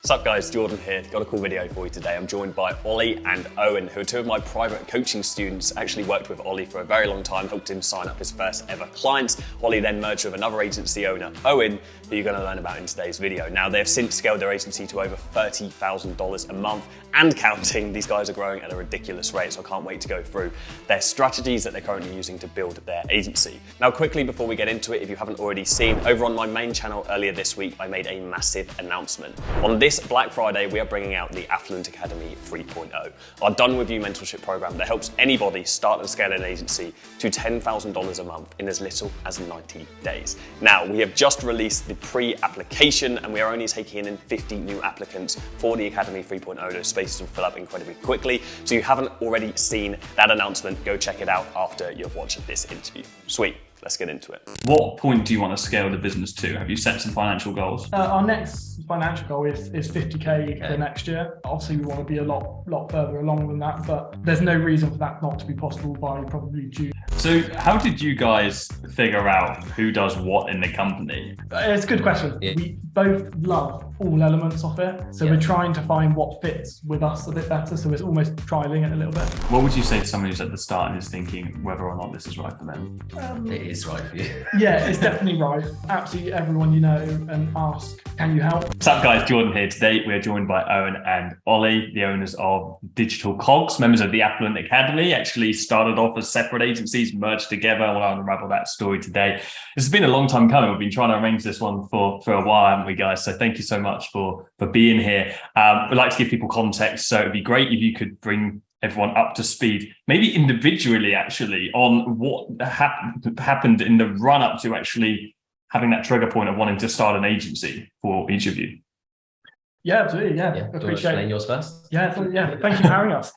What's up guys, Jordan here. Got a cool video for you today. I'm joined by Olly and Owen, who are two of my private coaching students. Actually worked with Olly for a very long time, helped him sign up his first ever clients. Olly then merged with another agency owner, Owen, who you're going to learn about in today's video. Now they've since scaled their agency to over $30,000 a month and counting. These guys are growing at a ridiculous rate, so I can't wait to go through their strategies that they're currently using to build their agency. Now quickly before we get into it, if you haven't already seen, over on my main channel earlier this week, I made a massive announcement. On this Black Friday, we are bringing out the Affluent Academy 3.0, our done with you mentorship program that helps anybody start and scale an agency to $10,000 a month in as little as 90 days. Now, we have just released the pre-application and we are only taking in 50 new applicants for the Academy 3.0. Those spaces will fill up incredibly quickly. So if you haven't already seen that announcement, go check it out after you've watched this interview. Sweet. Let's get into it. What point do you want to scale the business to? Have you set some financial goals? Our next financial goal is 50k for next year. Obviously, we want to be a lot further along than that, but there's no reason for that not to be possible by probably June. So how did you guys figure out who does what in the company? It's a good question. Yeah. We both love all elements of it. So we're trying to find what fits with us a bit better. So it's almost trialing it a little bit. What would you say to someone who's at the start and is thinking whether or not this is right for them? It is right for you. Yeah, it's definitely right. Absolutely everyone you know and ask, can you help? What's up guys, Jordan here. Today we are joined by Owen and Olly, the owners of Digital Cogs, members of the Affluent Academy. Actually started off as separate agencies, merged together. I want to unravel that story today. This has been a long time coming. We've been trying to arrange this one for a while, haven't we guys? So thank you so much for being here. We'd like to give people context, so it'd be great if you could bring everyone up to speed, maybe individually actually, on what happened in the run up to actually having that trigger point of wanting to start an agency for each of you. Yeah, absolutely. Yeah, Do you want to appreciate explain it. yours first? Yeah, thank you for having us.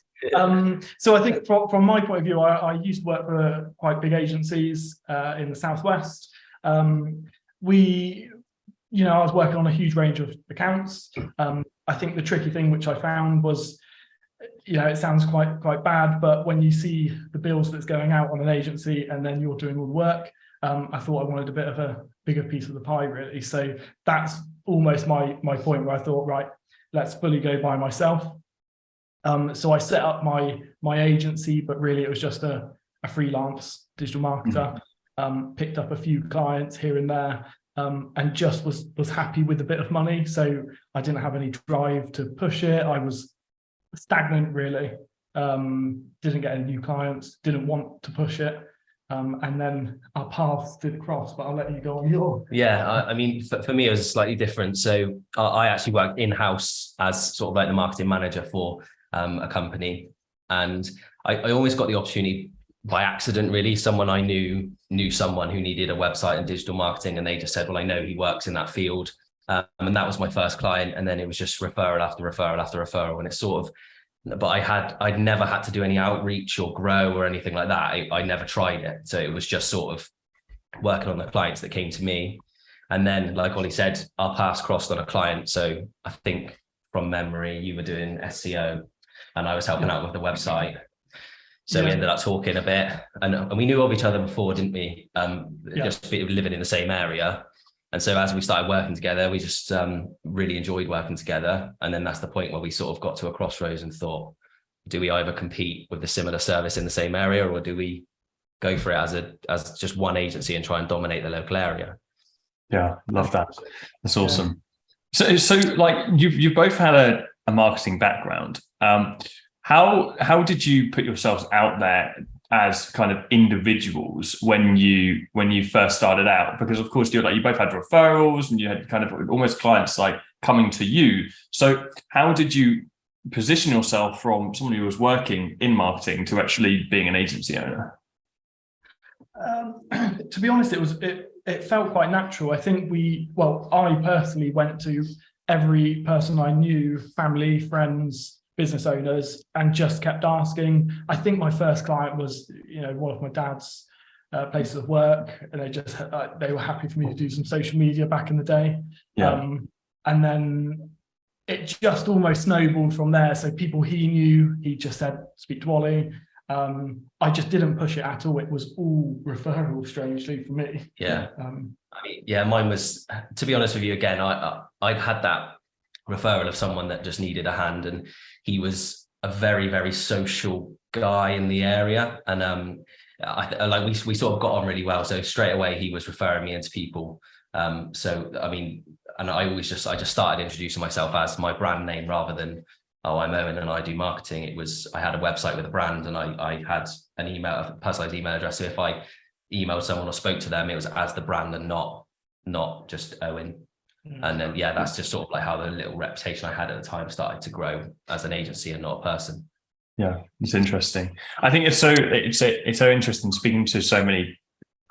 So I think from my point of view, I used to work for quite big agencies in the Southwest. I was working on a huge range of accounts. I think the tricky thing which I found was, it sounds quite bad, but when you see the bills that's going out on an agency and then you're doing all the work, I thought I wanted a bit of a bigger piece of the pie, really. So that's almost my point where I thought, right, let's fully go by myself. So I set up my agency, but really it was just a freelance digital marketer. Picked up a few clients here and there, and just was happy with a bit of money. So I didn't have any drive to push it. I was stagnant, really. Didn't get any new clients, didn't want to push it. And then our paths did cross, but I'll let you go on your. Yeah, I mean, for me, it was slightly different. So I actually worked in-house as sort of like the marketing manager for a company. And I always got the opportunity by accident, really. Someone I knew someone who needed a website and digital marketing, and they just said, well, I know he works in that field. And that was my first client. And then it was just referral after referral after referral. And it's sort of, but I'd never had to do any outreach or grow or anything like that. I never tried it. So it was just sort of working on the clients that came to me. And then, like Olly said, our paths crossed on a client. So I think from memory, you were doing SEO and I was helping out with the website. So we ended up talking a bit, and we knew of each other before, didn't we? Just living in the same area. And so as we started working together, we just really enjoyed working together. And then that's the point where we sort of got to a crossroads and thought, do we either compete with the similar service in the same area, or do we go for it as just one agency and try and dominate the local area? Yeah, love that. That's awesome. So like you've both had a marketing background. How did you put yourselves out there as kind of individuals when you first started out? Because of course you both had referrals and you had kind of almost clients like coming to you. So how did you position yourself from someone who was working in marketing to actually being an agency owner? To be honest, it felt quite natural. I think I personally went to every person I knew, family, friends, business owners, and just kept asking. I think my first client was, one of my dad's places of work, and they were happy for me to do some social media back in the day. And then it just almost snowballed from there. So people he knew, he just said, speak to Olly. I just didn't push it at all. It was all referral, strangely, for me. Mine was, to be honest with you, again, I'd had that referral of someone that just needed a hand, and he was a very, very social guy in the area, and we sort of got on really well. So straight away he was referring me into people. So I mean, and I just started introducing myself as my brand name rather than, oh, I'm Owen and I do marketing. It was, I had a website with a brand, and I had an email, a personalized email address. So if I emailed someone or spoke to them, it was as the brand and not just Owen. And then, yeah, that's just sort of like how the little reputation I had at the time started to grow as an agency and not a person. Yeah, it's interesting. I think it's so interesting speaking to so many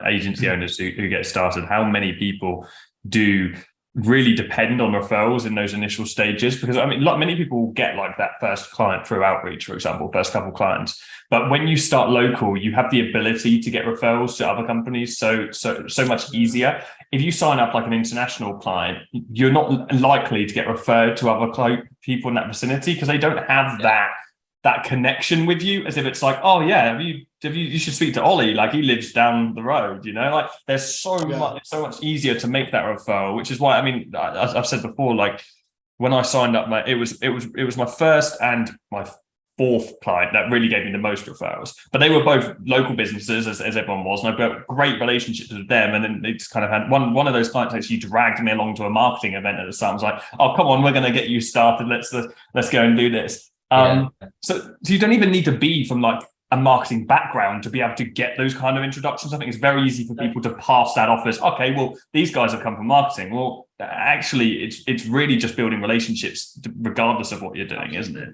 agency owners who get started, how many people do really depend on referrals in those initial stages. Because I mean, many people get like that first client through outreach, for example, first couple of clients. But when you start local, you have the ability to get referrals to other companies so much easier. If you sign up like an international client, you're not likely to get referred to other people in that vicinity because they don't have that connection with you, as if it's like, oh yeah, you should speak to Ollie, like he lives down the road, you know, like there's so much easier to make that referral, which is why, I mean, I've said before, like when I signed up, it was my first and my fourth client that really gave me the most referrals, but they were both local businesses as everyone was, and I built great relationships with them. And then they just kind of had one of those clients actually dragged me along to a marketing event at the start. I was like, oh, come on, we're going to get you started. Let's go and do this. So you don't even need to be from like a marketing background to be able to get those kind of introductions. I think it's very easy for people to pass that off as, okay, well, these guys have come from marketing. Well, actually, it's really just building relationships regardless of what you're doing, isn't it?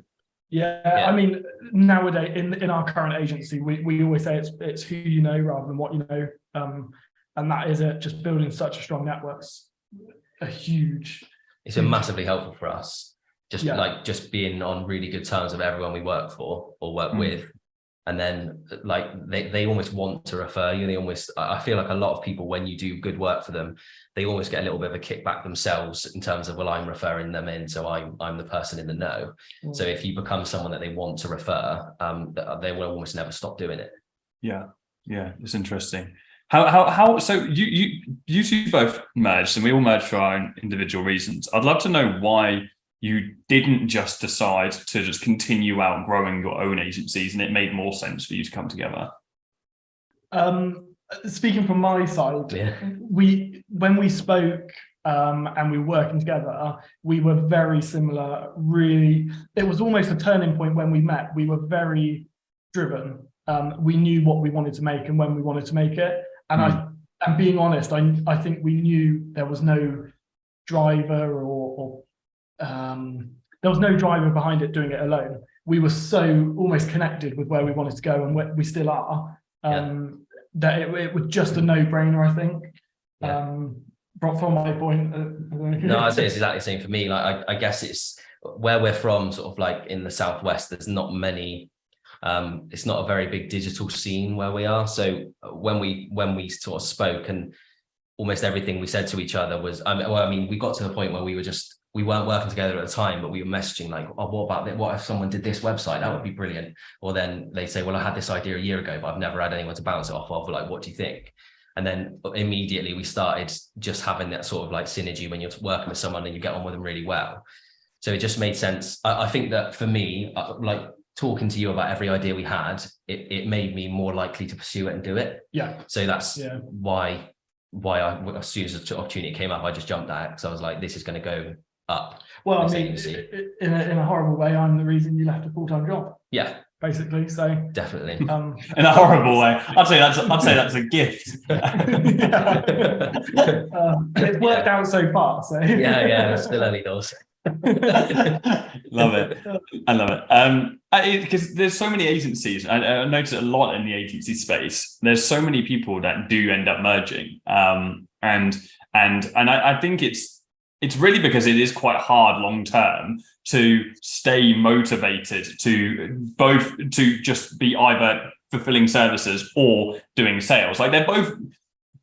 Yeah. I mean, nowadays in our current agency, we always say it's who you know rather than what you know, and that is it. Just building such a strong network's It's been massively helpful for us. Just being on really good terms with everyone we work for or work with, and then like they almost want to refer you. I feel like a lot of people, when you do good work for them, they almost get a little bit of a kickback themselves in terms of, well, I'm referring them in, so I'm the person in the know. So if you become someone that they want to refer, they will almost never stop doing it. Yeah, it's interesting. How so you two both merged, and we all merged for our own individual reasons. I'd love to know why you didn't just decide to just continue out growing your own agencies, and it made more sense for you to come together. Speaking from my side, when we spoke and we were working together, we were very similar. Really, it was almost a turning point when we met. We were very driven. We knew what we wanted to make and when we wanted to make it. And and being honest, I think we knew there was no driver or there was no driver behind it doing it alone. We were so almost connected with where we wanted to go, and we still are, that it was just a no-brainer, I think. From my point. No, I'd say it's exactly the same for me. Like I guess it's where we're from, sort of like in the Southwest, there's not many, it's not a very big digital scene where we are. So when we sort of spoke, and almost everything we said to each other was, we got to the point where we weren't working together at the time, but we were messaging like, oh, what about that? What if someone did this website? That would be brilliant. Or then they say, well, I had this idea a year ago, but I've never had anyone to bounce it off of. Like, what do you think? And then immediately we started just having that sort of like synergy when you're working with someone and you get on with them really well. So it just made sense. I think that for me, like talking to you about every idea we had, it made me more likely to pursue it and do it. Yeah. So that's why as soon as the opportunity came up, I just jumped at it, because I was like, this is going to go up. Well, I mean, in a horrible way, I'm the reason you left a full-time job. Yeah, basically. So definitely. In a horrible way, I'd say that's a gift. It's worked out so far. So yeah, still early doors. Love it. I love it. Because there's so many agencies. I notice it a lot in the agency space. There's so many people that do end up merging. And I think it's really because it is quite hard long term to stay motivated to just be either fulfilling services or doing sales. Like they're both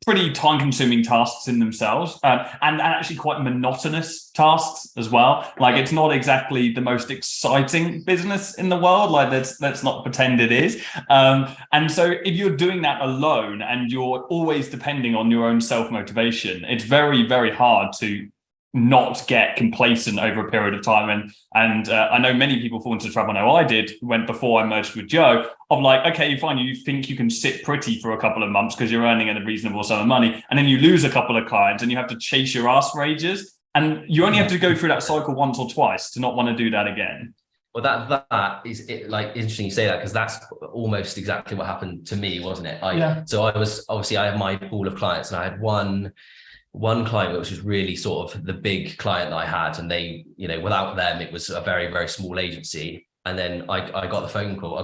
pretty time-consuming tasks in themselves, and actually quite monotonous tasks as well. Like it's not exactly the most exciting business in the world. Like let's not pretend it is. And so if you're doing that alone and you're always depending on your own self-motivation, it's very, very hard to not get complacent over a period of time. And I know many people fall into trouble. I know I did before I merged with Joe, of like, okay, fine, you think you can sit pretty for a couple of months because you're earning a reasonable sum of money, and then you lose a couple of clients and you have to chase your ass for ages, and you only have to go through that cycle once or twice to not want to do that again. Well, that is it, like interesting you say that, because that's almost exactly what happened to me, wasn't it? So I was obviously, I have my pool of clients, and I had one client which was really sort of the big client that I had, and they, you know, without them it was a very, very small agency. And then I got a phone call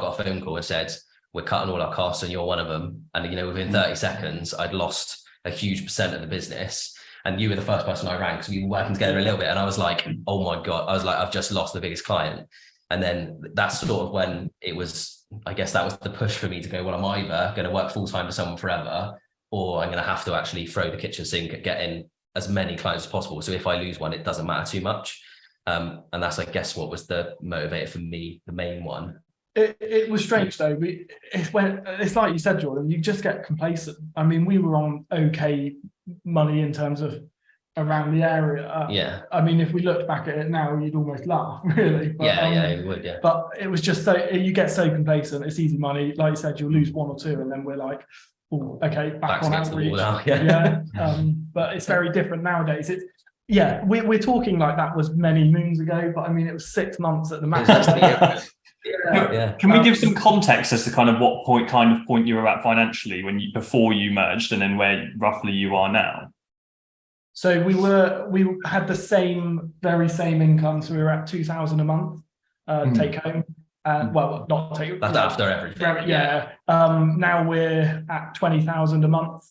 and said, we're cutting all our costs and you're one of them. And, you know, within 30 seconds I'd lost a huge percent of the business, and you were the first person I rang because we were working together a little bit, and I was like, oh my God, I was like, I've just lost the biggest client. And then that's sort of when it was, I guess that was the push for me to go, well, I'm either going to work full-time for someone forever, or I'm going to have to actually throw the kitchen sink at getting as many clients as possible. So if I lose one, it doesn't matter too much. And that's, I guess, what was the motivator for me, the main one. It was strange though. It's like you said, Jordan, you just get complacent. I mean, we were on okay money in terms of around the area. Yeah. I mean, if we looked back at it now, you'd almost laugh, really. But, you would, yeah. But it was just so, you get so complacent. It's easy money. Like you said, you'll lose one or two, and then we're like, oh, okay, back on outreach. But it's very different nowadays. We're talking like that was many moons ago, but I mean, it was 6 months at the max. Can we give some context as to kind of what point you were at financially before you merged, and then where roughly you are now? So we had the very same income. So we were at 2,000 a month take home. Well, not take. That's after everything. Now we're at 20,000 a month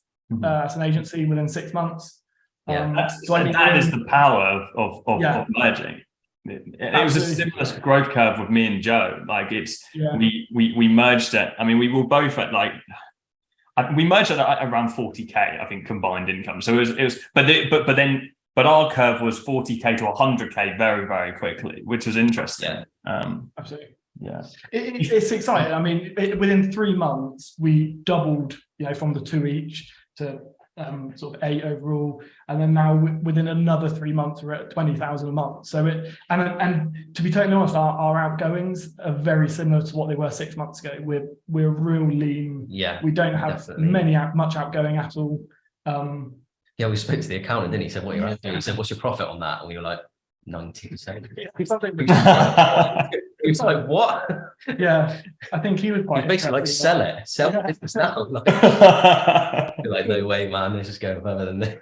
as an agency within 6 months. That is the power of merging. It was a similar growth curve with me and Joe. Like we merged it. I mean, we were both at we merged at around 40k, I think, combined income. So it was, but our curve was 40k to 100k very, very quickly, which was interesting. Absolutely. Yeah, it's exciting. I mean, within 3 months we doubled, from the 2 each to sort of 8 overall, and then now within another 3 months we're at 20,000 a month. So and to be totally honest, our outgoings are very similar to what they were 6 months ago. We're real lean. We don't have much outgoing at all. We spoke to the accountant, didn't he? He said, what you're after? He said, what's your profit on that? And we were like, 90%. He was like, what? I think he was quite basically like, sell the business now. Like, no way, man, let's just go further than this.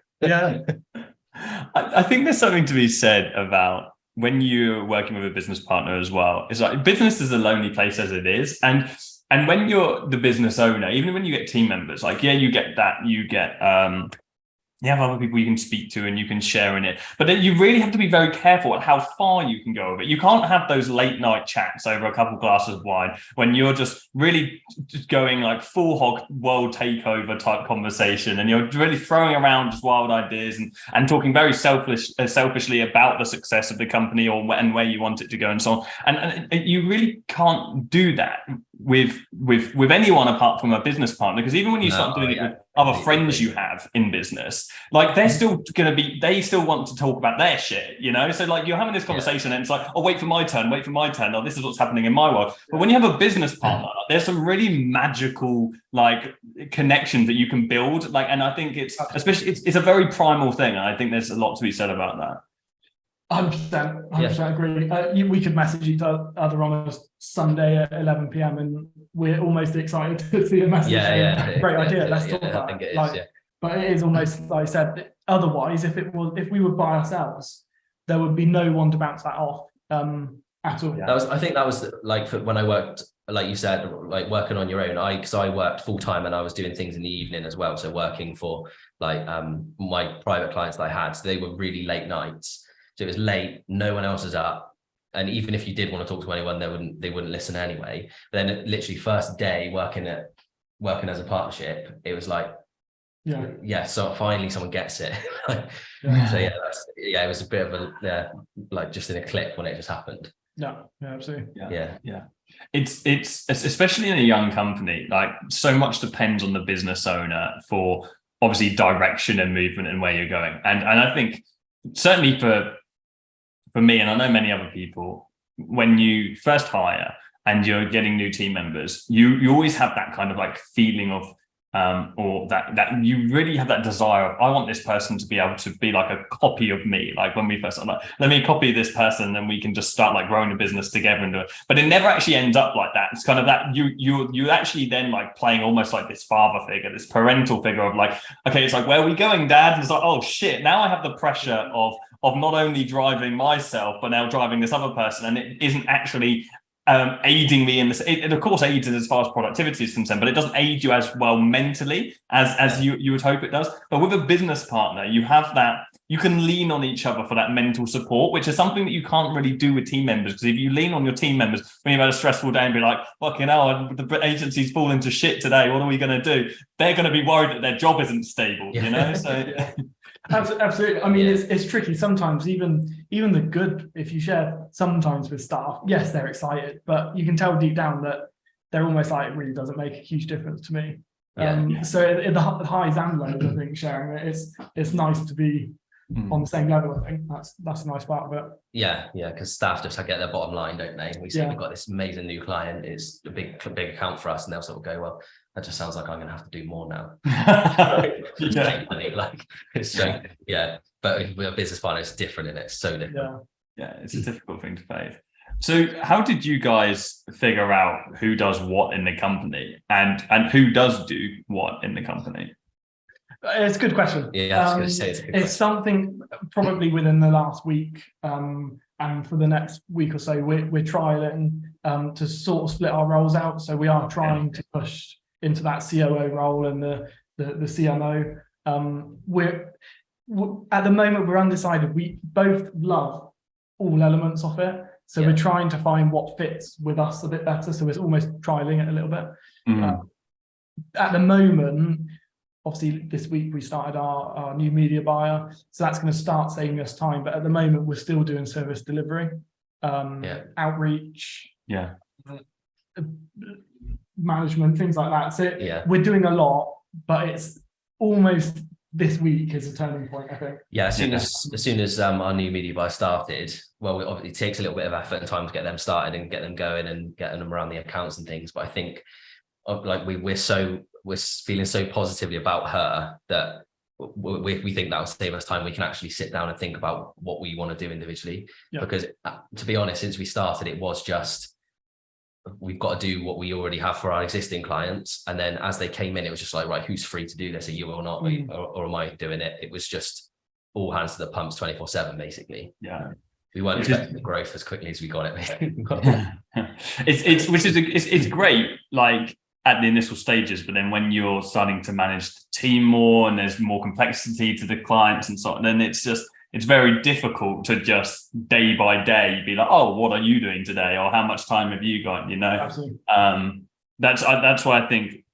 I think there's something to be said about when you're working with a business partner as well. It's like, business is a lonely place as it is, and when you're the business owner, even when you get team members, like you get that, you have other people you can speak to and you can share in it, but then you really have to be very careful at how far you can go with it. You can't have those late night chats over a couple glasses of wine when you're just really just going like full hog world takeover type conversation, and you're really throwing around just wild ideas and talking very selfishly about the success of the company and where you want it to go and so on. And you really can't do that with anyone apart from a business partner, because even when you start doing it with other friends you have in business, like they still want to talk about their shit, so like you're having this conversation and it's like, oh, wait for my turn, oh, this is what's happening in my world. But when you have a business partner, there's some really magical like connections that you can build, like, and I think it's a very primal thing, and I think there's a lot to be said about that. 100% agree. We could message each other on a Sunday at 11 p.m. and we're almost excited to see a message. Great idea. Let's talk about it. But it is almost like I said. Otherwise, if we were by ourselves, there would be no one to bounce that off at all. I think that was like when I worked, like you said, like working on your own. Because I worked full time and I was doing things in the evening as well. So working for like my private clients that I had, so they were really late nights. So it was late, no one else is up, and even if you did want to talk to anyone, they wouldn't listen anyway. But then literally first day working as a partnership, it was like, so finally someone gets it. So it was a bit of a like just in a click when it just happened. Absolutely. It's especially in a young company, like so much depends on the business owner for obviously direction and movement and where you're going, and I think certainly for me, and I know many other people, when you first hire and you're getting new team members, you always have that kind of like feeling of or that you really have that desire of, I want this person to be able to be like a copy of me. Like when we first started, like, let me copy this person and we can just start like growing a business together and do it. But it never actually ends up like that. It's kind of that you actually then like playing almost like this father figure, this parental figure of like, okay, it's like, where are we going, Dad? And it's like, oh shit, now I have the pressure of not only driving myself, but now driving this other person. And it isn't actually aiding me in this. It of course aids as far as productivity is concerned, but it doesn't aid you as well mentally as you would hope it does. But with a business partner, you have that, you can lean on each other for that mental support, which is something that you can't really do with team members. Because if you lean on your team members when you've had a stressful day and be like, fucking hell, the agency's fallen to shit today, what are we going to do? They're going to be worried that their job isn't stable, you know? So Absolutely. I mean, it's tricky sometimes. Even the good, if you share sometimes with staff, yes, they're excited, but you can tell deep down that they're almost like, it really doesn't make a huge difference to me. So in the highs and lows, I think sharing it, it's nice to be on the same level. I think that's a nice part of it. Yeah, because staff just get their bottom line, don't they? We say we've got this amazing new client, it's a big account for us, and they'll sort of go, well, that just sounds like I'm going to have to do more now. Like it's so, but with a business partner, it's different, and it's so different. Yeah, it's a difficult thing to face. So how did you guys figure out who does what in the company and who does do what in the company? It's a good question. Yeah, I was going to say it's something probably within the last week, and for the next week or so, we're trialing to sort of split our roles out. So we are trying to push into that COO role and the CMO. We're at the moment we're undecided. We both love all elements of it, so we're trying to find what fits with us a bit better. So we're almost trialing it a little bit. At the moment, obviously this week we started our new media buyer, so that's going to start saving us time. But at the moment we're still doing service delivery, outreach, management, things like that. So we're doing a lot, but it's almost this week is a turning point, I think. Yeah, as soon as our new media buyer started, well, it takes a little bit of effort and time to get them started and get them going and getting them around the accounts and things. But I think like we're feeling so positively about her that we think that will save us time. We can actually sit down and think about what we want to do individually. Because to be honest, since we started, it was just, we've got to do what we already have for our existing clients. And then as they came in, it was just like, right, who's free to do this? Are you or not? Or am I doing it? It was just all hands to the pumps 24/7, basically. Yeah. We weren't expecting the growth as quickly as we got it. It's great, like at the initial stages, but then when you're starting to manage the team more and there's more complexity to the clients and so on, then it's very difficult to just day by day be like, oh, what are you doing today? Or how much time have you got? You know, Absolutely. That's why I think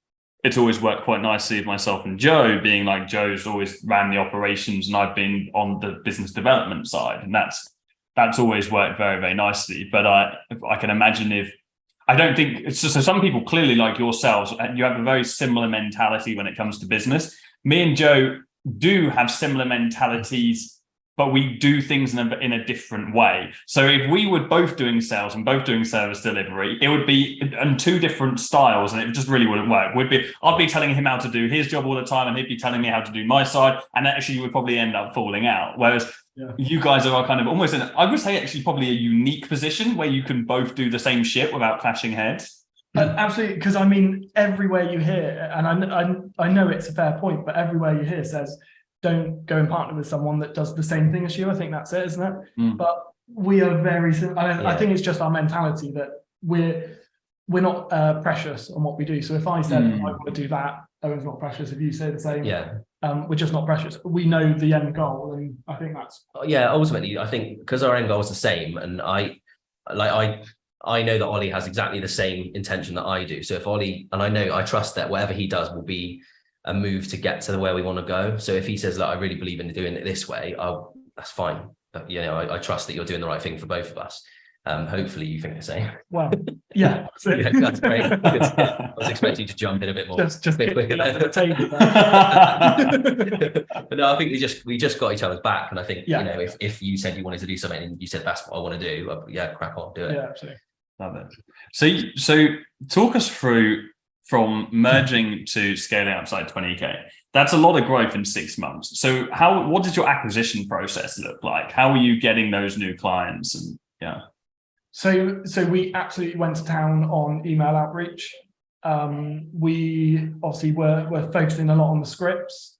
it's always worked quite nicely with myself and Joe, being like, Joe's always ran the operations and I've been on the business development side. And that's always worked very, very nicely. But I can imagine I don't think it's just, so some people clearly like yourselves, you have a very similar mentality when it comes to business. Me and Joe do have similar mentalities, but we do things in a different way. So if we were both doing sales and both doing service delivery, it would be in two different styles and it just really wouldn't work. I'd be telling him how to do his job all the time and he'd be telling me how to do my side, and actually would probably end up falling out. Whereas you guys are kind of almost in, I would say actually probably a unique position where you can both do the same shit without clashing heads. Absolutely, because I mean, everywhere you hear, and I know it's a fair point, but everywhere you hear says, don't go and partner with someone that does the same thing as you. I think that's it, isn't it? But we are very similar. I think it's just our mentality that we're not precious on what we do. So if I said I want to do that, Owen's not precious. If you say the same, we're just not precious. We know the end goal, and I think that's ultimately, I think because our end goal is the same, and I know that Ollie has exactly the same intention that I do. So if Ollie, and I trust that whatever he does will be a move to get to where we want to go. So if he says that I really believe in doing it this way, that's fine. But I trust that you're doing the right thing for both of us. Hopefully you think the same. Well, yeah, Yeah, that's great. I was expecting you to jump in a bit more. just a bit quicker under there. the table. But no, I think we just got each other's back, and I think Yeah. you know, if you said you wanted to do something and you said that's what I want to do, yeah, crack on, do it. Yeah, absolutely. Love it. So talk us through from merging to scaling outside 20K. That's a lot of growth in 6 months. So what does your acquisition process look like? How are you getting those new clients? And yeah. So we absolutely went to town on email outreach. We obviously were focusing a lot on the scripts.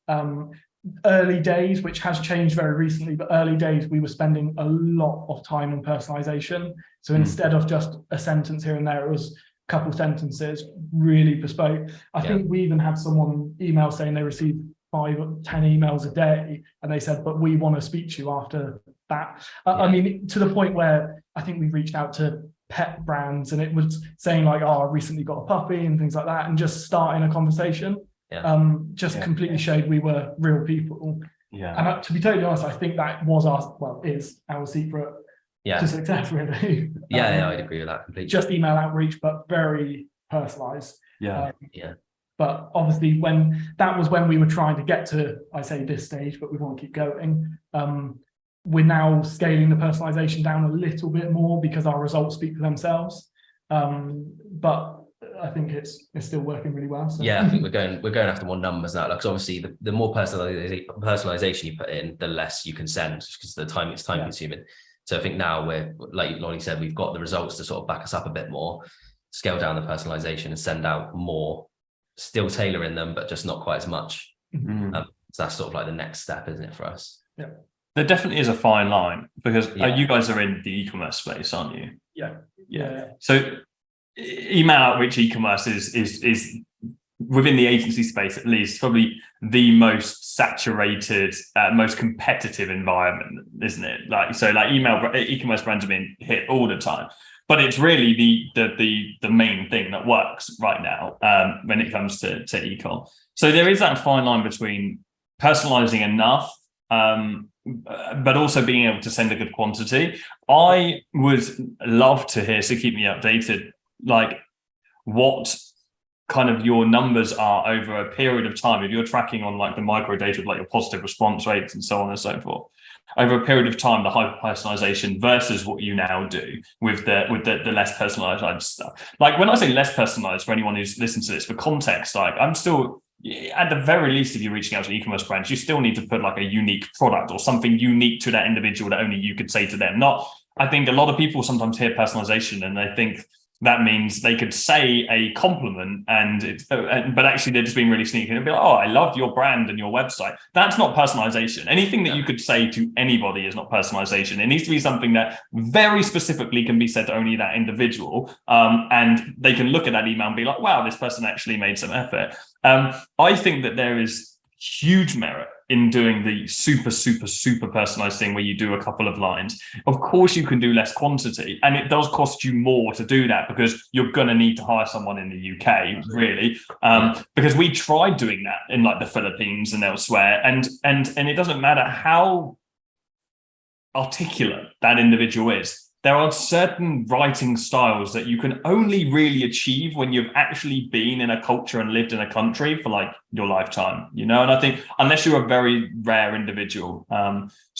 Early days, which has changed very recently, but early days we were spending a lot of time on personalization. So instead of just a sentence here and there, it was a couple sentences, really bespoke. I think we even had someone email saying they received 5 or 10 emails a day, and they said, but we want to speak to you after that. I mean, to the point where I think we reached out to pet brands, and it was saying like, oh, I recently got a puppy and things like that, and just starting a conversation. Completely showed we were real people. And to be totally honest, I think that is our secret to success, really. I'd agree with that completely. Just email outreach, but very personalized. But obviously when we were trying to get to, I say this stage, but we want to keep going. We're now scaling the personalization down a little bit more because our results speak for themselves. But I think it's still working really well. So. Yeah, I think we're going after more numbers now. Like, 'cause obviously the more personalization you put in, the less you can send, because the time it's time consuming. So I think now we're, like Olly said, we've got the results to sort of back us up a bit more, scale down the personalization and send out more, still tailoring them, but just not quite as much. So that's sort of like the next step, isn't it, for us? Yeah. There definitely is a fine line, because you guys are in the e-commerce space, aren't you? Yeah. So email outreach e-commerce is within the agency space, at least, probably the most saturated, most competitive environment, isn't it? Like e-commerce brands are being hit all the time, but it's really the main thing that works right now when it comes to e-com. So there is that fine line between personalizing enough, but also being able to send a good quantity. I would love to hear, so keep me updated, like what kind of your numbers are over a period of time. If you're tracking on like the micro data of like your positive response rates and so on and so forth, over a period of time, the hyper personalization versus what you now do with the less personalized stuff. Like when I say less personalized, for anyone who's listened to this, for context, like I'm still, at the very least, if you're reaching out to e-commerce brands, you still need to put like a unique product or something unique to that individual that only you could say to them. I think a lot of people sometimes hear personalization and they think that means they could say a compliment but actually they're just being really sneaky and be like, oh, I love your brand and your website. That's not personalization. Anything that you could say to anybody is not personalization. It needs to be something that very specifically can be said to only that individual. And they can look at that email and be like, wow, this person actually made some effort. I think that there is huge merit in doing the super, super, super personalized thing where you do a couple of lines. Of course, you can do less quantity, and it does cost you more to do that because you're going to need to hire someone in the UK, really. Because we tried doing that in like the Philippines and elsewhere, and it doesn't matter how articulate that individual is. There are certain writing styles that you can only really achieve when you've actually been in a culture and lived in a country for like your lifetime, you know? And I think unless you're a very rare individual.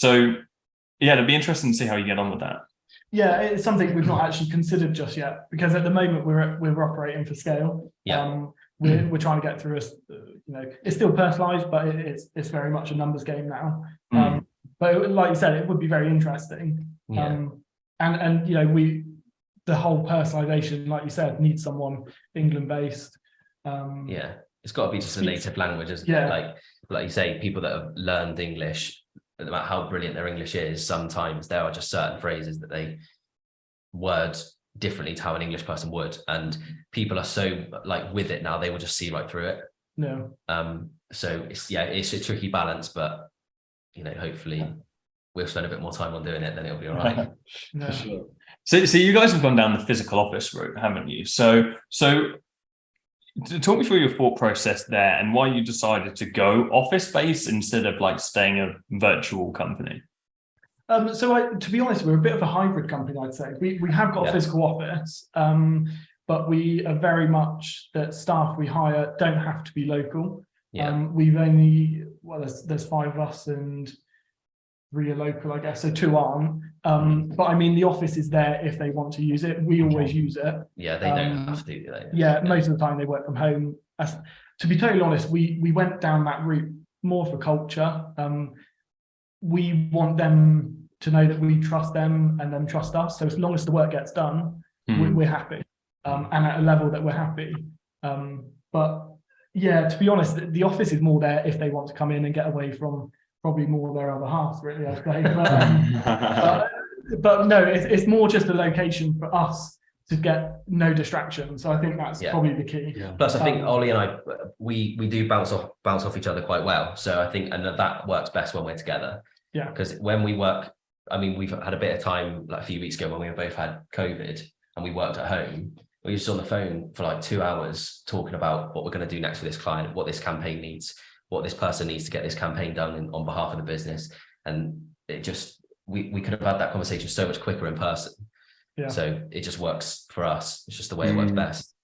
It'd be interesting to see how you get on with that. Yeah, it's something we've not actually considered just yet, because at the moment we're operating for scale. We're trying to get through it's still personalized, but it's very much a numbers game now. But like you said, it would be very interesting. And the whole personalization, like you said, needs someone England based. It's got to be just a native language, isn't it? Like you say, people that have learned English, no matter how brilliant their English is, sometimes there are just certain phrases that they word differently to how an English person would, and people are so like with it now, they will just see right through it. So it's a tricky balance, but hopefully we'll spend a bit more time on doing it, then it'll be all right. For sure. So you guys have gone down the physical office route, haven't you? So talk me through your thought process there and why you decided to go office space instead of like staying a virtual company. To be honest, we're a bit of a hybrid company, I'd say. We have got a physical office, but we are very much that staff we hire don't have to be local. We've only, there's 5 of us and 3 are local, I guess, so 2 aren't. But I mean, the office is there if they want to use it. We always use it. Yeah, they don't have to, do they? Yeah, most of the time they work from home. To be totally honest, we went down that route more for culture. We want them to know that we trust them and them trust us. So as long as the work gets done, we're happy, and at a level that we're happy. But yeah, to be honest, the office is more there if they want to come in and get away from probably more their other half, really, I'd say. But no, it's more just a location for us to get no distraction. So I think that's probably the key. Plus, I think Ollie and I, we do bounce off each other quite well. So I think, and that works best when we're together. Yeah. Because when we work, I mean, we've had a bit of time like a few weeks ago when we both had COVID and we worked at home. We were just on the phone for like 2 hours talking about what we're going to do next for this client, what this campaign needs, what this person needs to get this campaign done on behalf of the business. And it just, we could have had that conversation so much quicker in person. Yeah. So it just works for us. It's just the way it works best.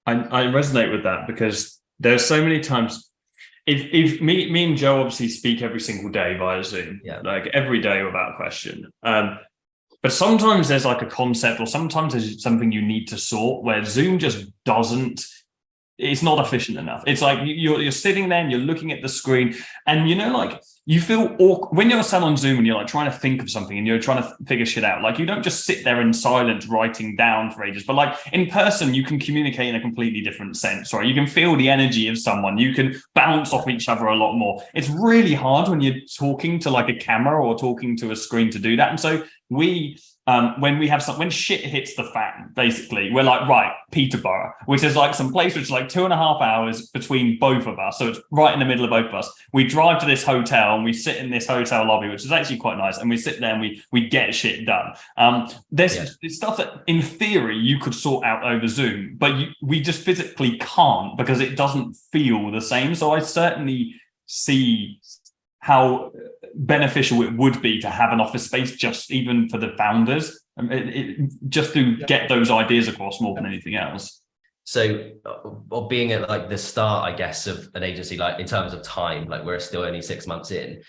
I resonate with that because there's so many times, if me and Joe obviously speak every single day via Zoom, like every day without question. But sometimes there's like a concept or sometimes there's something you need to sort where Zoom just doesn't, it's not efficient enough. It's like you're sitting there and you're looking at the screen and, you know, like you feel awkward when you're sat on Zoom and you're like trying to think of something and you're trying to figure shit out. Like you don't just sit there in silence writing down for ages, but like in person, you can communicate in a completely different sense, right? You can feel the energy of someone. You can bounce off each other a lot more. It's really hard when you're talking to like a camera or talking to a screen to do that. And so when shit hits the fan, basically, we're like, right, Peterborough, which is like some place which is like 2.5 hours between both of us. So it's right in the middle of both of us. We drive to this hotel and we sit in this hotel lobby, which is actually quite nice. And we sit there and we get shit done. There's stuff that in theory you could sort out over Zoom, but we just physically can't because it doesn't feel the same. So I certainly see how beneficial it would be to have an office space, just even for the founders, just to get those ideas across more than anything else. So, or being at like the start, I guess, of an agency, like in terms of time, like we're still only 6 months in,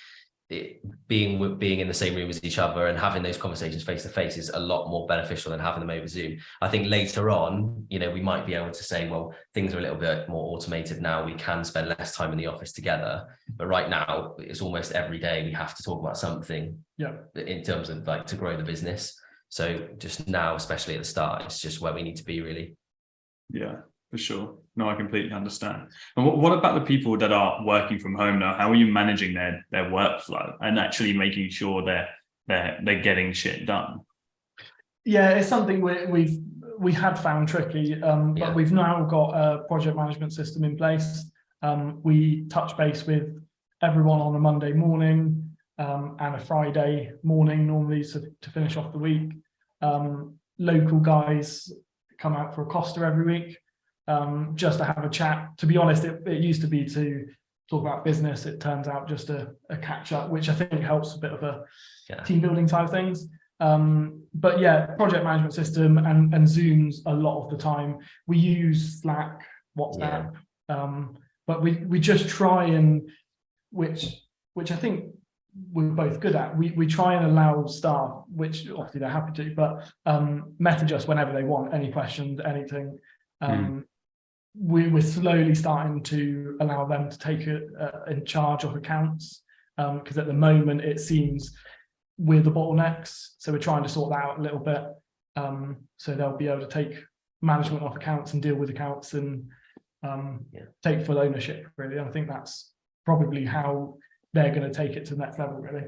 being in the same room as each other and having those conversations face to face is a lot more beneficial than having them over Zoom. I think later on, you know, we might be able to say, well, things are a little bit more automated now. We can spend less time in the office together. But right now, it's almost every day we have to talk about something in terms of like to grow the business. So just now, especially at the start, it's just where we need to be really. Yeah, for sure. No, I completely understand. And what about the people that are working from home now? How are you managing their workflow and actually making sure they're getting shit done? Yeah, it's something we had found tricky, but we've now got a project management system in place. We touch base with everyone on a Monday morning and a Friday morning normally to finish off the week. Local guys come out for a Costa every week. Just to have a chat. To be honest, it used to be to talk about business. It turns out just a catch up, which I think helps a bit of a team building side of things. But yeah, project management system and Zooms a lot of the time. We use Slack, WhatsApp, but we just try and which I think we're both good at. We try and allow staff, which obviously they're happy to, but message us whenever they want, any questions, anything. We're slowly starting to allow them to take it in charge of accounts because at the moment it seems we're the bottlenecks, so we're trying to sort that out a little bit, so they'll be able to take management of accounts and deal with accounts and take full ownership really. I think that's probably how they're going to take it to the next level really.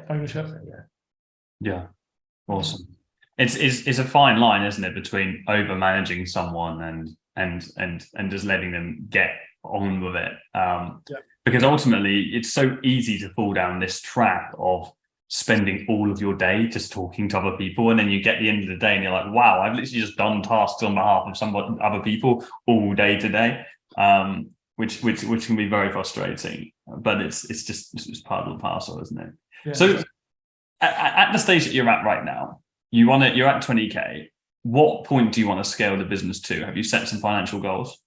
Ownership. Awesome. It's a fine line, isn't it, between over managing someone and just letting them get on with it. Because ultimately it's so easy to fall down this trap of spending all of your day just talking to other people, and then you get the end of the day and you're like, wow, I've literally just done tasks on behalf of other people all day today, which can be very frustrating. But it's part of the parcel, isn't it? So At the stage that you're at right now, you're at 20k. What point do you want to scale the business to? Have you set some financial goals?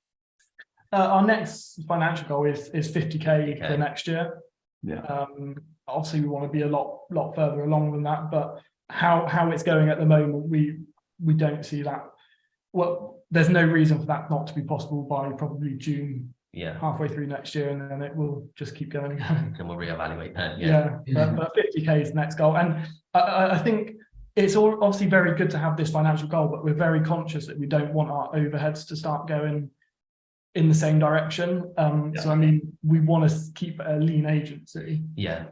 Our next financial goal is 50k for next year. Yeah. Obviously, we want to be a lot further along than that, but how it's going at the moment, we don't see that. Well, there's no reason for that not to be possible by probably June. Yeah. Halfway through next year, and then it will just keep going and going. And we'll reevaluate that. Yeah. But 50k is the next goal, and I think it's all obviously very good to have this financial goal, but we're very conscious that we don't want our overheads to start going in the same direction. So I mean, we want to keep a lean agency. Yeah.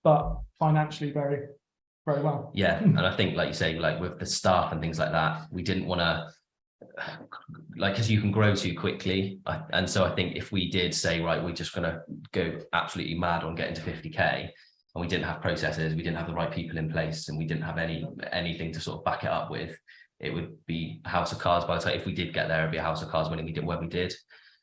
But financially very, very well. Yeah. And I think, like you say, like with the staff and things like that, we didn't want to, like, because you can grow too quickly. And so I think if we did say, right, we're just going to go absolutely mad on getting to 50k, and we didn't have processes, we didn't have the right people in place, and we didn't have anything to sort of back it up with, it would be a house of cards. By the time if we did get there, it'd be a house of cards when we did.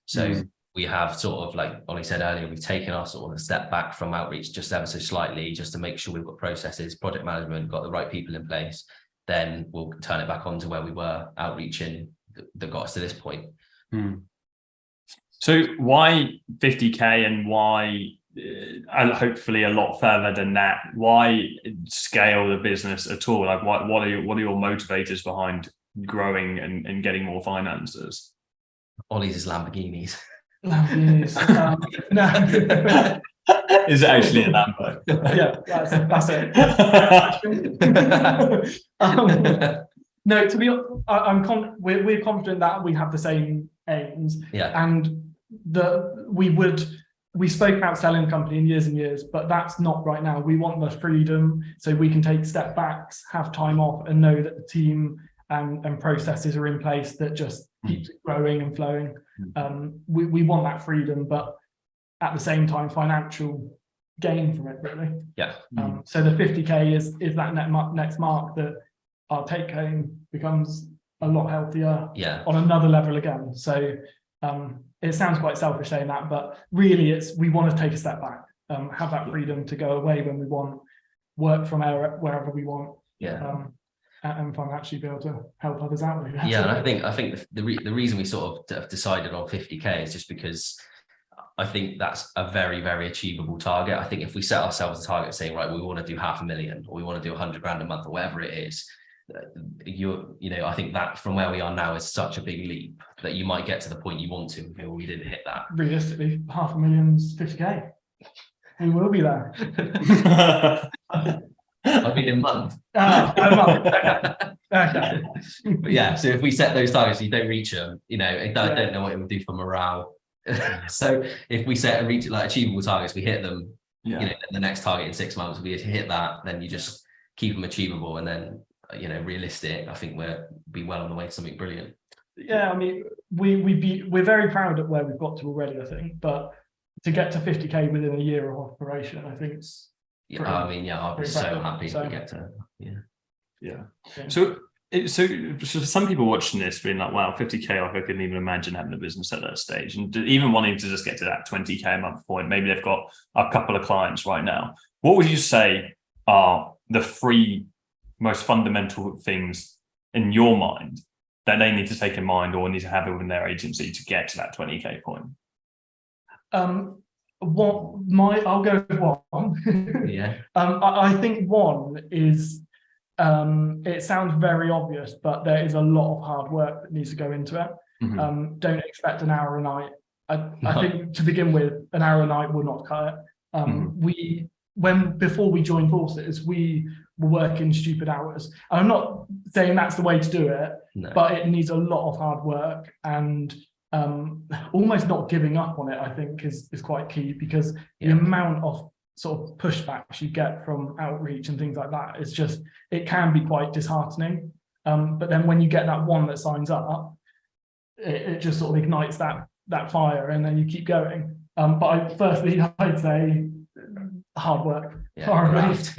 So we have sort of, like Ollie said earlier, we've taken our sort of a step back from outreach just ever so slightly, just to make sure we've got processes, project management, got the right people in place. Then we'll turn it back on to where we were outreaching that got us to this point. So why 50k, and why hopefully a lot further than that? Why scale the business at all? Like, what are your motivators behind growing and getting more finances? Ollie's is Lamborghinis. Lamborghinis. No. Is it actually a Lambo? Yeah, that's it. No, to be honest, we're confident that we have the same aims. Yeah. And we spoke about selling the company in years and years, but that's not right now. We want the freedom so we can take step backs, have time off, and know that the team and processes are in place that just keeps it growing and flowing. We want that freedom, but at the same time, financial gain from it, really. Yeah. So the 50k is that next mark that our take home becomes a lot healthier. Yeah. On another level again. So it sounds quite selfish saying that, but really we want to take a step back, have that freedom to go away when we want, work from wherever we want. Yeah. And financially be able to help others out. Really. Yeah, and I think the reason we sort of have decided on 50k is just because I think that's a very, very achievable target. I think if we set ourselves a target saying, right, we want to do 500,000 or we want to do 100 grand a month or whatever it is, I think that from where we are now is such a big leap that you might get to the point you want to and feel we didn't hit that. Realistically, 500,000's 50k. We will be there. I mean, in a month. A month. Okay. But yeah, so if we set those targets, you don't reach them. I don't know what it would do for morale. So if we set achievable targets, we hit them. The next target in 6 months, we hit that. Then you just keep them achievable, and then realistic. I think we'll be well on the way to something brilliant. Yeah, I mean, we're very proud of where we've got to already. I think, but to get to 50k within a year of operation, I think it's. I'll be so happy if we get to. Yeah. So some people watching this being like, wow, 50k, I couldn't even imagine having a business at that stage, and even wanting to just get to that 20k a month point. Maybe they've got a couple of clients right now. What would you say are the three most fundamental things in your mind that they need to take in mind or need to have within their agency to get to that 20k point? I'll go with one. Yeah. I think one is, it sounds very obvious, but there is a lot of hard work that needs to go into it. Don't expect an hour a night. I think to begin with, an hour a night will not cut it. Before we joined forces, we were working stupid hours. And I'm not saying that's the way to do it, but it needs a lot of hard work, and almost not giving up on it, I think is quite key, because the amount of sort of pushbacks you get from outreach and things like that is just, it can be quite disheartening. But then when you get that one that signs up, it just sort of ignites that fire, and then you keep going. But firstly, I'd say hard work, graft.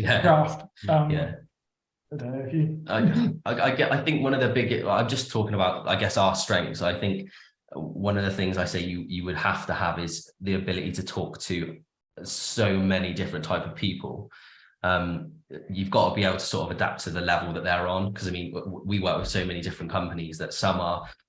I don't know if you. I think one of the big. I'm just talking about, I guess, our strengths. I think one of the things I say you would have to have is the ability to talk to so many different type of people. you've got to be able to sort of adapt to the level that they're on. Because I mean, we work with so many different companies that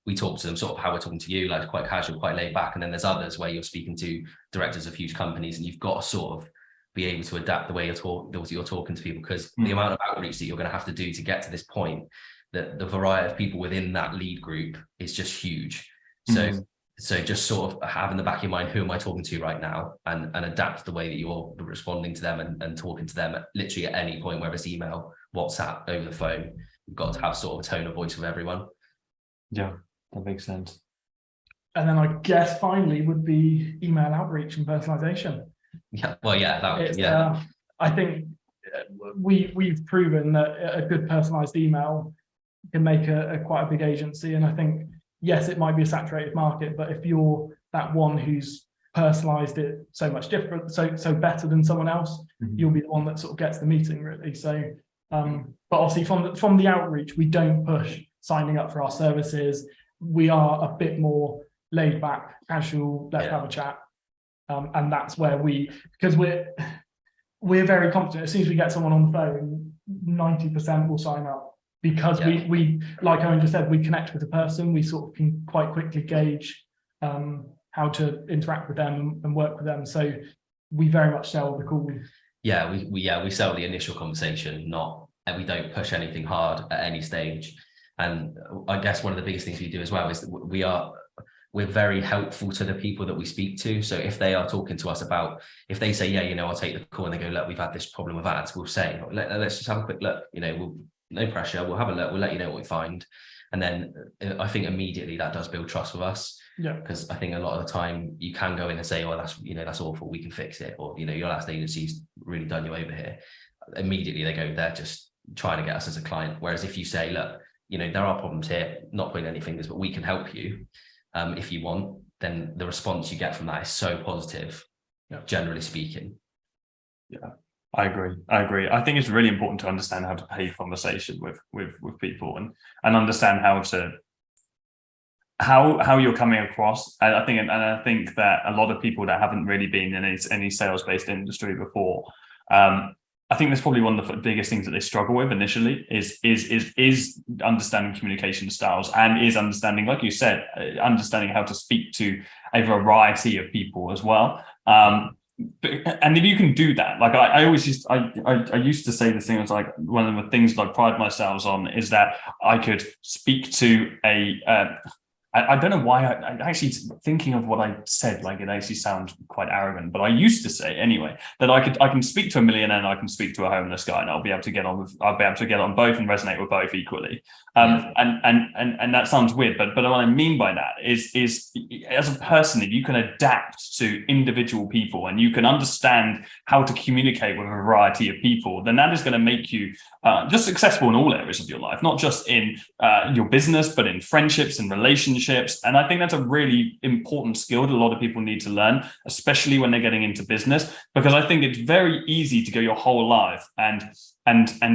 we talk to them sort of how we're talking to you, like quite casual, quite laid back. And then there's others where you're speaking to directors of huge companies, and you've got to sort of be able to adapt the way you're talking to people, because the amount of outreach that you're going to have to do to get to this point, that the variety of people within that lead group is just huge. So just sort of have in the back of your mind, who am I talking to right now, and adapt the way that you're responding to them and talking to them literally at any point, whether it's email, WhatsApp, over the phone. You've got to have sort of a tone of voice with everyone. Yeah, that makes sense. And then I guess finally would be email outreach and personalization. Yeah, well, yeah, I think we've proven that a good personalized email can make quite a big agency. And I think, yes, it might be a saturated market, but if you're that one who's personalized it so much different, so better than someone else, you'll be the one that sort of gets the meeting, really. So, but obviously from the outreach, we don't push signing up for our services. We are a bit more laid back, casual, let's have a chat. And that's where because we're very confident, as soon as we get someone on the phone, 90% will sign up. Because we like Owen just said, we connect with the person. We sort of can quite quickly gauge how to interact with them and work with them. So we very much sell the call. Yeah, we sell the initial conversation, and we don't push anything hard at any stage. And I guess one of the biggest things we do as well is that we're very helpful to the people that we speak to. So if they are talking to us about, if they say, yeah, I'll take the call, and they go, look, we've had this problem with ads, we'll say, let's just have a quick look, no pressure, we'll have a look, we'll let you know what we find. And then I think immediately that does build trust with us. Yeah. Because I think a lot of the time you can go in and say, oh, that's awful, we can fix it. Or, your last agency's really done you over here. Immediately they go, they're just trying to get us as a client. Whereas if you say, look, there are problems here, not pointing any fingers, but we can help you if you want, then the response you get from that is so positive, generally speaking. Yeah. I agree. I think it's really important to understand how to pay conversation with people and understand how you're coming across. I think that a lot of people that haven't really been in any sales-based industry before, I think that's probably one of the biggest things that they struggle with initially is understanding communication styles, and is understanding, like you said, understanding how to speak to a variety of people as well. And if you can do that, like I used to say this thing, it's like one of the things that I pride myself on is that I could speak to I don't know why I actually, thinking of what I said, like it actually sounds quite arrogant, but I used to say anyway that I can speak to a millionaire and I can speak to a homeless guy, and I'll be able to get on both and resonate with both equally. And that sounds weird, but what I mean by that is as a person, if you can adapt to individual people and you can understand how to communicate with a variety of people, then that is going to make you just successful in all areas of your life, not just in your business, but in friendships and relationships. And I think that's a really important skill that a lot of people need to learn, especially when they're getting into business, because I think it's very easy to go your whole life and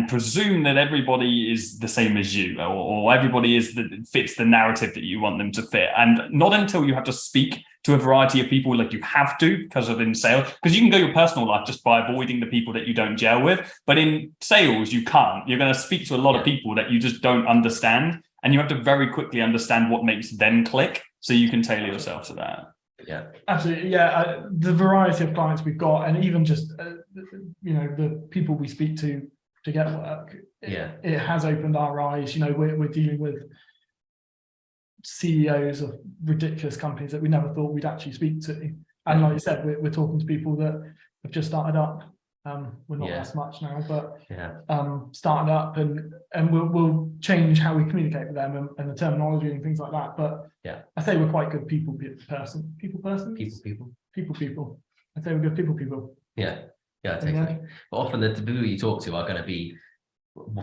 presume that everybody is the same as you, or everybody fits the narrative that you want them to fit. And not until you have to speak to a variety of people, like you have to, because of in sales, because you can go your personal life just by avoiding the people that you don't gel with. But in sales, you can't. You're going to speak to a lot of people that you just don't understand. And you have to very quickly understand what makes them click, so you can tailor yourself to that. Yeah, absolutely. Yeah, the variety of clients we've got, and even just the people we speak to get work. It has opened our eyes. We're dealing with CEOs of ridiculous companies that we never thought we'd actually speak to. And like you said, we're talking to people that have just started up. We're not as much now, but started up, and we'll change how we communicate with them and the terminology and things like that. But I say we're quite good people. I'd say we're good people. Yeah, totally. But often the people you talk to are going to be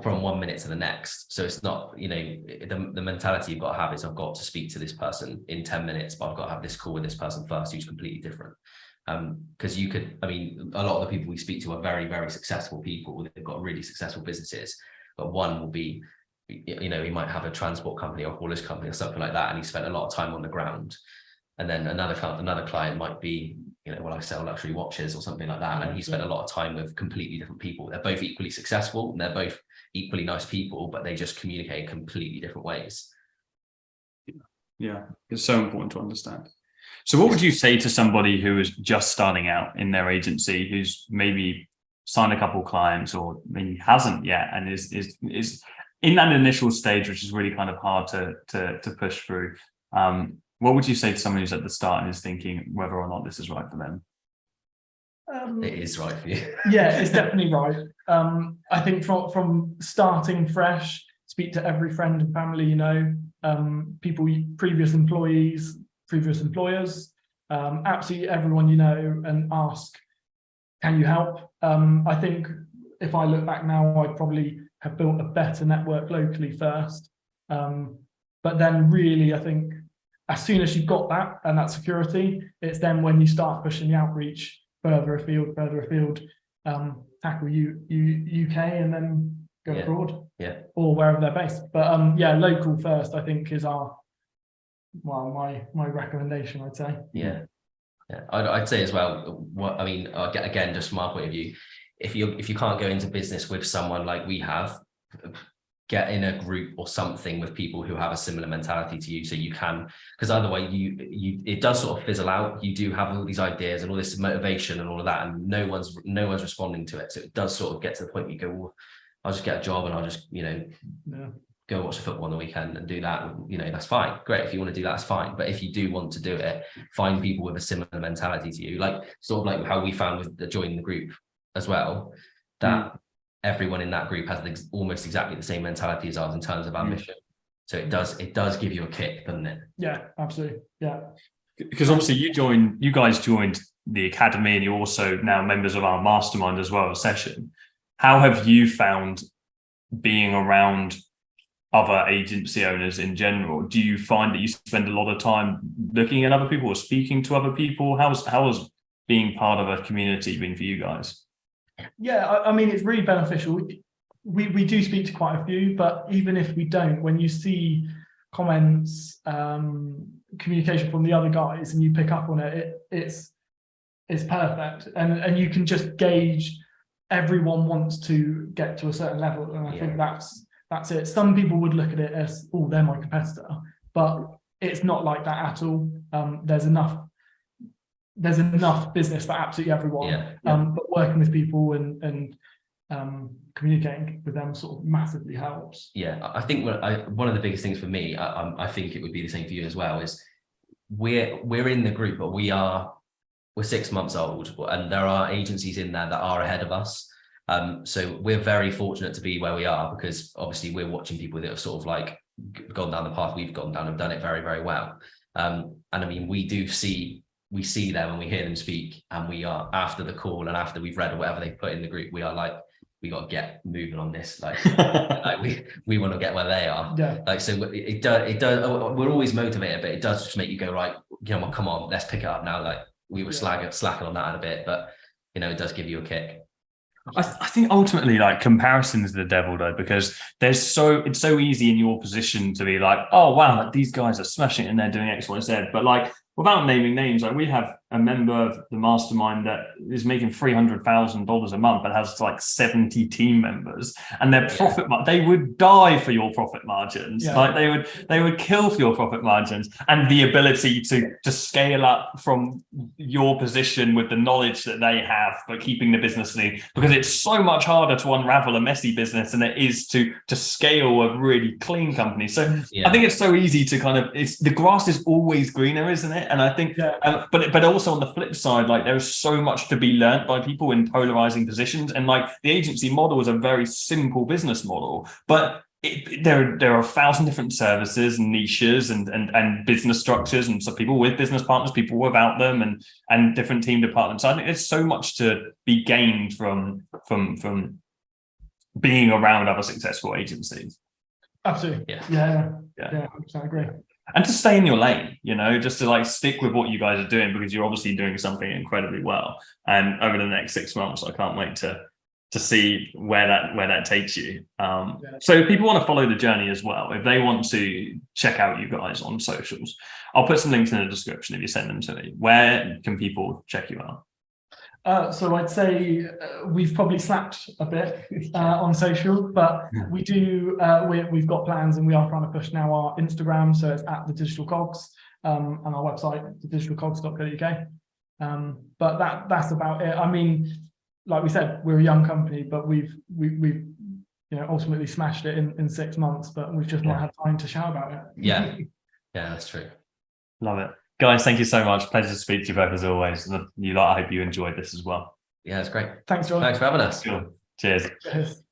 from 1 minute to the next. So it's not, the mentality you've got to have is I've got to speak to this person in 10 minutes, but I've got to have this call with this person first who's completely different. Because a lot of the people we speak to are very, very successful people. They've got really successful businesses, but one will be, he might have a transport company or a haulage company or something like that, and he spent a lot of time on the ground. And then another client might be I sell luxury watches or something like that. And he spent a lot of time with completely different people. They're both equally successful and they're both equally nice people, but they just communicate in completely different ways. Yeah, it's so important to understand. So what would you say to somebody who is just starting out in their agency, who's maybe signed a couple of clients or maybe hasn't yet, and is in that initial stage, which is really kind of hard to push through? What would you say to someone who's at the start and is thinking whether or not this is right for them? It is right for you. Yeah, it's definitely right. I think from starting fresh, speak to every friend and family, people, previous employees, previous employers, absolutely everyone and ask, can you help? I think if I look back now, I probably have built a better network locally first. But then really, I think as soon as you've got that and that security, it's then when you start pushing the outreach further afield, tackle UK and then go abroad, or wherever they're based. But local first, I think, is my recommendation, I'd say. I'd say as well, again, just from our point of view, if you can't go into business with someone like we have, get in a group or something with people who have a similar mentality to you, so you can, because otherwise it does sort of fizzle out. You do have all these ideas and all this motivation and all of that, and no one's responding to it. So it does sort of get to the point where you go, well, I'll just get a job and I'll just go watch the football on the weekend and do that. That's fine, great. If you want to do that, that's fine. But if you do want to do it, find people with a similar mentality to you, like how we found with joining the group as well, that everyone in that group has almost exactly the same mentality as ours in terms of ambition. So it does give you a kick, doesn't it? Yeah, absolutely. Yeah. Because obviously you guys joined the academy and you're also now members of our mastermind as well, Session. How have you found being around other agency owners in general? Do you find that you spend a lot of time looking at other people or speaking to other people? How has being part of a community been for you guys? Yeah, I mean, it's really beneficial. We do speak to quite a few, but even if we don't, when you see comments, communication from the other guys, and you pick up on it, it's perfect, and you can just gauge. Everyone wants to get to a certain level, and I think that's it. Some people would look at it as, oh, they're my competitor, but it's not like that at all. There's enough business for absolutely everyone. But working with people and communicating with them sort of massively helps. I think one of the biggest things for me, I think it would be the same for you as well, is we're in the group, but we're 6 months old, and there are agencies in there that are ahead of us. So we're very fortunate to be where we are, because obviously we're watching people that have sort of like gone down the path we've gone down and done it very, very well. And I mean, we see them and we hear them speak, and we are, after the call and after we've read or whatever they put in the group, we are like, we got to get moving on this. Like, we want to get where they are. Like, so it does. We're always motivated, but it does just make you go, right, well, come on, let's pick it up now. Like, we were slacking on that in a bit, but it does give you a kick. I think ultimately, like, comparison is the devil, though, because it's so easy in your position to be like, oh wow, like, these guys are smashing it and they're doing X, Y, Z. But like, without naming names, like, we have a member of the mastermind that is making $300,000 a month, but has like 70 team members, and their profit, they would die for your profit margins. Like, they would kill for your profit margins, and the ability to scale up from your position with the knowledge that they have, but keeping the business lean, because it's so much harder to unravel a messy business than it is to scale a really clean company. So I think it's so easy to the grass is always greener, isn't it? And I think, but also on the flip side, like, there is so much to be learnt by people in polarizing positions, and like, the agency model is a very simple business model, but there are 1,000 different services and niches and business structures, and so people with business partners, people without them, and different team departments. So I think there's so much to be gained from being around other successful agencies. Absolutely. Yeah, I agree. And to stay in your lane, just to like stick with what you guys are doing, because you're obviously doing something incredibly well. And over the next 6 months, I can't wait to to see where that takes you. So if people want to follow the journey as well, if they want to check out you guys on socials, I'll put some links in the description if you send them to me. Where can people check you out? So I'd say we've probably slacked a bit on social, but we do. We've got plans, and we are trying to push now our Instagram. So it's at the Digital Cogs, and our website, thedigitalcogs.co.uk. But that's about it. I mean, like we said, we're a young company, but we've ultimately smashed it in 6 months. But we've just not had time to shout about it. Yeah, that's true. Love it. Guys, thank you so much. Pleasure to speak to you both as always. I hope you enjoyed this as well. Yeah, it's great. Thanks, John. Thanks for having us. Cool. Cheers. Cheers.